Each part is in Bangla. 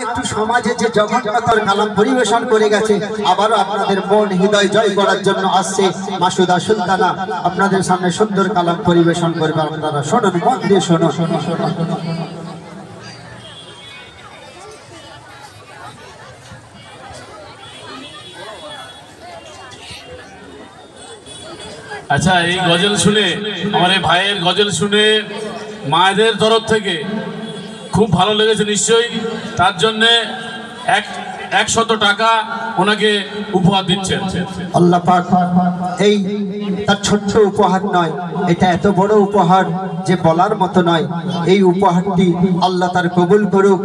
একটু সমাজে যে জগন্নাথের কালাম পরিবেশন করে গেছে, আবারও আপনাদের মন হৃদয় জয় করার জন্য আসছে মাসুদা সুলতানা আপনাদের সামনে সুন্দর কালাম পরিবেশন করবে। আপনারা শুনুন, মন দিয়ে শুনুন। আচ্ছা, এই গজল শুনে, আমার এই ভাইয়ের গজল শুনে মায়েদের তরফ থেকে খুব ভালো লেগেছে নিশ্চয়ই, তার জন্যে 100 টাকা ওনাকে উপহার দিচ্ছেন। আল্লাহ পাক এই তার ছোট্ট উপহার নয়, এটা এত বড় উপহার যে বলার মতো নয়। এই উপহারটি আল্লাহ তার কবুল করুক,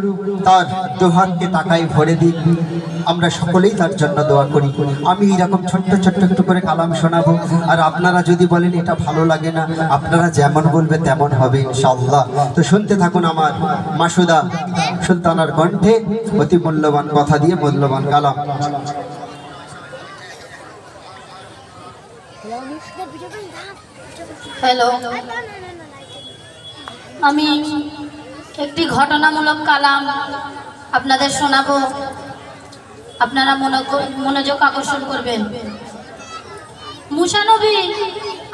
তার দুহাতকে টাকায় ভরে দিক। আমরা সকলেই তার জন্য দোয়া করি। আমি এরকম ছোট্ট ছোট্ট একটু করে কালাম শোনাবো, আর আপনারা যদি বলেন এটা ভালো লাগে না, আপনারা যেমন বলবে তেমন হবে ইনশাআল্লাহ। তো শুনতে থাকুন আমার মাসুদা সুলতানার কণ্ঠে অতি মূল্যবান কথা দিয়ে মূল্যবান কালাম। হ্যালো, আমি একটি ঘটনামূলক কালাম আপনাদের শোনাবো, আপনারা মনোযোগ আকর্ষণ করবেন। মুসা নবী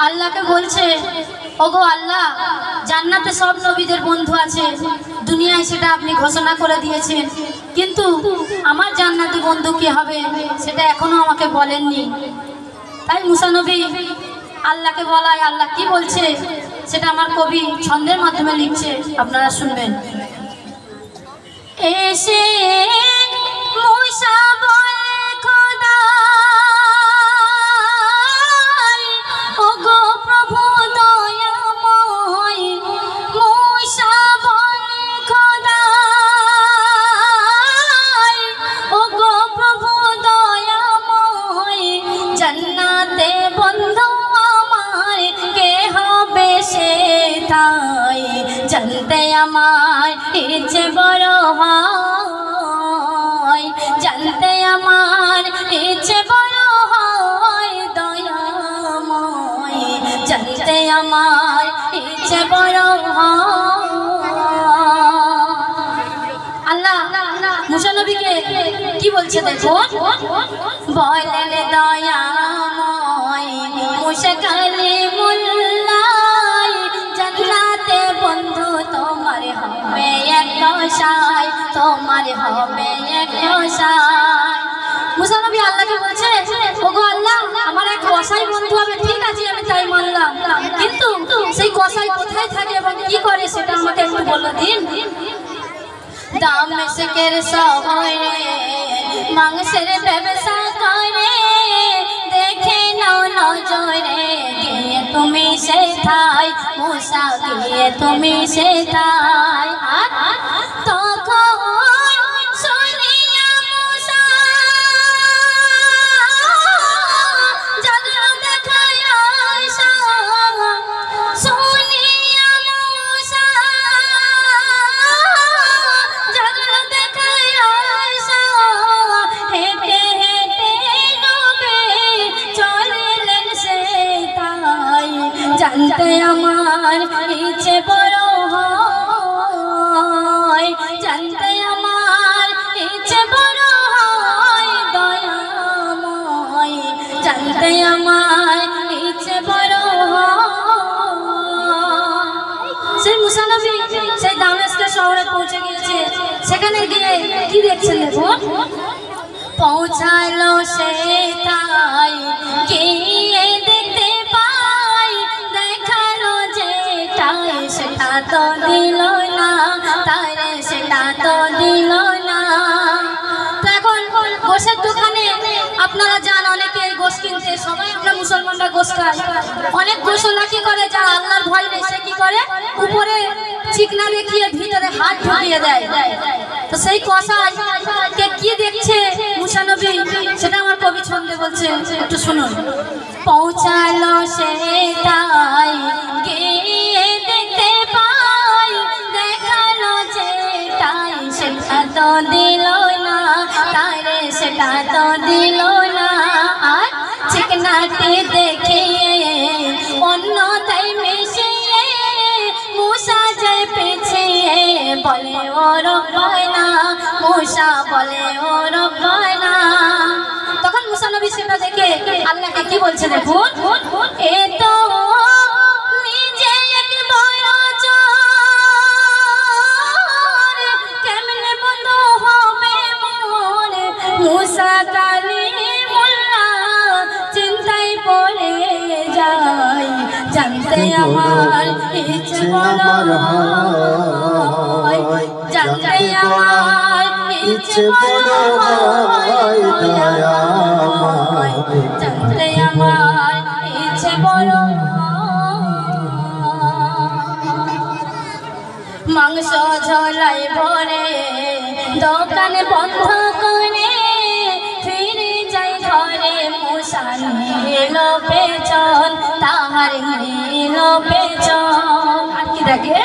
আল্লাহকে বলছে, ওগো আল্লাহ, জান্নাতে সব নবীদের বন্ধু আছে, দুনিয়ায় সেটা আপনি ঘোষণা করে দিয়েছেন, কিন্তু আমার জান্নাতি বন্ধু কি হবে সেটা এখনো আমাকে বলেননি। তাই মুসা নবী আল্লাহকে বলায়, আল্লাহ কি বলছে সেটা আমার কবি ছন্দের মাধ্যমে লিখছে, আপনারা শুনবেন। এসে মুসা বলে খোদা, ওগো প্রভু দয়াময়, মুসা বলে খোদা, ওগো প্রভু দয়াময়, জান্নাতে বন্ধু আমার কে হবে সেটাই জানতে আমার ইচ্ছে বড় হয়, জানতে আমার ইচ্ছে বড় হয়, দয়াময় জানতে আমার ইচ্ছে বড় হয়। আল্লাহ মুসা নবীকে কি বলছে দেখুন, বলেন দয়াময় মুসা কালিমুল্লাহ, জান্নাতে বন্ধু তোমার হবে এক আশায়, তোমার হবে এক আশায়। মুসা নবী আল্লাহকে বলছে, ওগো আল্লাহ, আমার এক কসাই বন্ধু হবে, ঠিক আছে আমি তাই মানলাম, কিন্তু সেই কসাই কোথায় থাকে এবং কি করে সেটা আমাকে একটু বলে দিন। দামেস্কের শহরে মাংসের ব্যবসা করে, দেখে নাও নজরে, গিয়ে তুমি সেথায় মুসা, গিয়ে তুমি সেথায়। তখন শুনিয়া মুসা জাগলো দেখায় আশা, শুনিয়া মুসা জাগলো দেখায় আশা, হেঁটে হেঁটে নবে চলেলেন সেথায়, জানতে আমার ইচ্ছে বড় হয়, জানতে আমার ইচ্ছে বড় হয়, দয়াময় জানতে আমার ইচ্ছে বড় হয়। সেই মুসা নবী সেই দামেস্কের শহরে পৌঁছে গিয়েছে, সেখানে গিয়ে কি দেখছেন দেখুন, পৌঁছালো সেটাই গিয়ে দেখতে পাই, দেখালো যেটাই সেটা তো দিল না, তারে সেটা তো দিল না। তো এখন গোশের দোকানে আপনারা যান, অনেকে গোশ কিনতে, সবাই আমরা মুসলমানরা গোশ খাই, অনেক গোশলা কি করে, যারা আল্লাহর ভয় নেই সে কি করে, উপরে চিকনা দেখিয়ে ভিতরে হাত ঢুকিয়ে দেয়। তো সেই কসাইকে কি দেখছে মুসা নবী সেটা আমার কবি ছন্দে বলছে, একটু শুনুন। পৌঁছালো সেটাই গিয়ে দেখতে পাই, দেখালো যেটাই সেটা তো দিল না, তারে সেটা তো দিল না। আর চিকনাটি দেখিয়ে অন্যতাই মিশিয়ে মুসা যায় পিছিয়ে, বলে ওর ভয় না, বলে ও রব্বানা। তখন মুসা নবী সেটা দেখে আল্লাহকে কি বলছে দেখুন, এ তো নিজে এক বড় চোর, কেমনে বন্ধ হবে মন। মুসা কালিমুল্লাহ চিন্তায় পড়ে যায়, জানতে আমার ইচ্ছে বড় হয়, জানতে আমার ইচ্ছে বড় হয় দয়াময়, জানতে আমার ইচ্ছে বড় মাংস ঝোলাই ভরে দোকান বন্ধ করে ফিরে যাই ঘরে। মুসা নিল পেছন, তাহার নিল পেছন। আর কি দেখে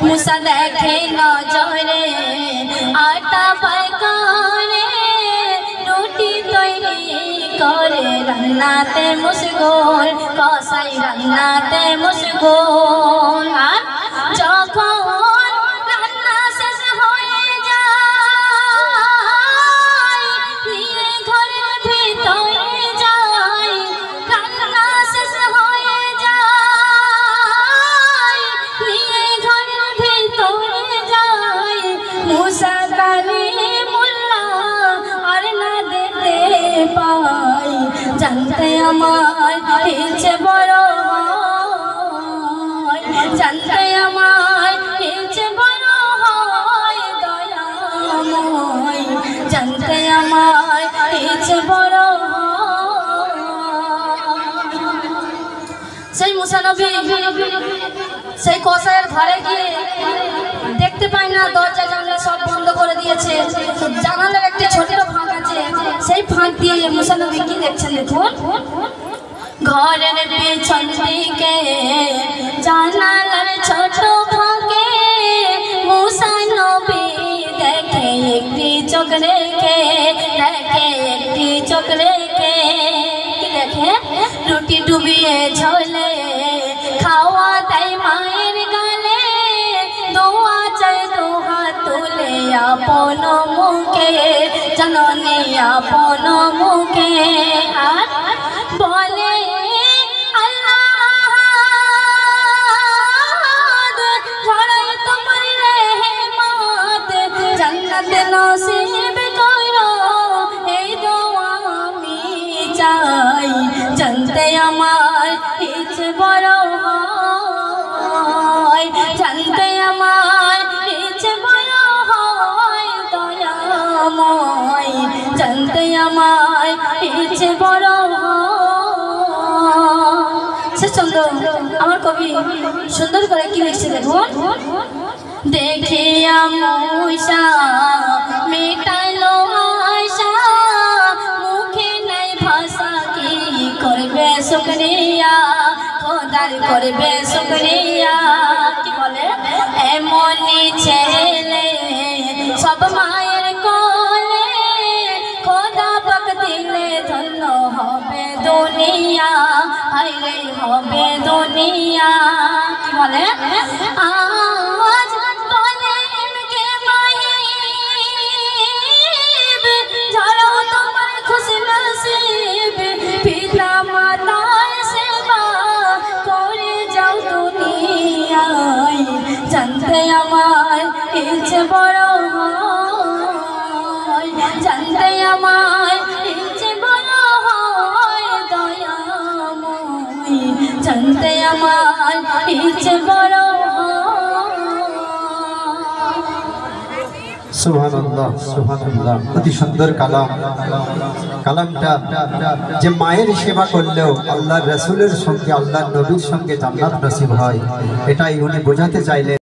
মুসা দেখে নজরে আটা পায় করে, রুটি তৈরি করে রান্নাতে মশগুল, কসাই রান্নাতে মশগুল। আর যখন রান্না শেষ হয়ে যায়, নিয়ে ঘরের ভিতরে যায়, রান্না শেষ হয়ে যায়, নিয়ে ঘরের ভিতরে যায়। মুসা কালিমুল্লাহ আর না দেখতে পাই, জানতে আমার ইচ্ছে বড় হয়, জানতে আমার ইচ্ছে বড় হয় দয়াময়, জানতে আমার ইচ্ছে বড় হয়। সেই মুসা নবী সেই কসাইয়ের ঘরে গিয়ে দেখতে পায় না, দরজা জানলা সব বন্ধ করে দিয়েছে, জানালার একটি ছোট্ট ফাঁক আছে, সেই ফাঁক দিয়ে মুসা নবী কি দেখছেন দেখুন, ঘরের পেছন দিকে জানালার ছোট ফাঁকে মুসা নবী দেখে একটি চোখ রেখে, দেখে একটি চোখ রেখে। কি দেখে, রুটি ডুবিয়ে ঝোলে খাওয়া দেয় মায়ের গালে, দোয়া চায় দোহা তুলে আপন মুখে, জননী আপন মুখে। আর বলে আল্লাহ ঝড়াই তোমার রহমত, জান্নাত নসিব করো, এই দোয়া আমি চাই, জানতে আমার ইচ্ছে বড় হয়, জানতে আমার ইচ্ছে বড় হয় দয়াময়, জানতে আমার ইচ্ছে বড় হয়। সে সুন্দর আমার কবি সুন্দর করে কি লিখছে দেখুন, দেখিয়া মুসা মেটালো আশা, মুখে নাই ভাষা কি করবে শুকরিয়া, খোদার করবে শুকরিয়া। কি বলে, এমনই ছেলে সব মায়ের কোলে, খোদা পাক দিলে ধন্য হবে দুনিয়া, হাইরে হবে দুনিয়া। কি বলে, আজ বলে এমকে মাহিব, ঝাড়ো তোমার খুশি নসিব, পিতা মাতার সেবা করে যাও দুনিয়ায়, জানতে আমার ইচ্ছে বড় হয়, জানতে আমার ইচ্ছে বড় হয় দয়াময়, জানতে আমার ইচ্ছে বড় হয়। সুবহানাল্লাহ, সুবহানাল্লাহ। অতি সুন্দর কালাম। কালামটা যে মায়ের সেবা করলেও আল্লাহর রাসূলের সঙ্গে, আল্লাহর নবীর সঙ্গে জান্নাত নসিব হয়, এটাই উনি বোঝাতে চাইলেন।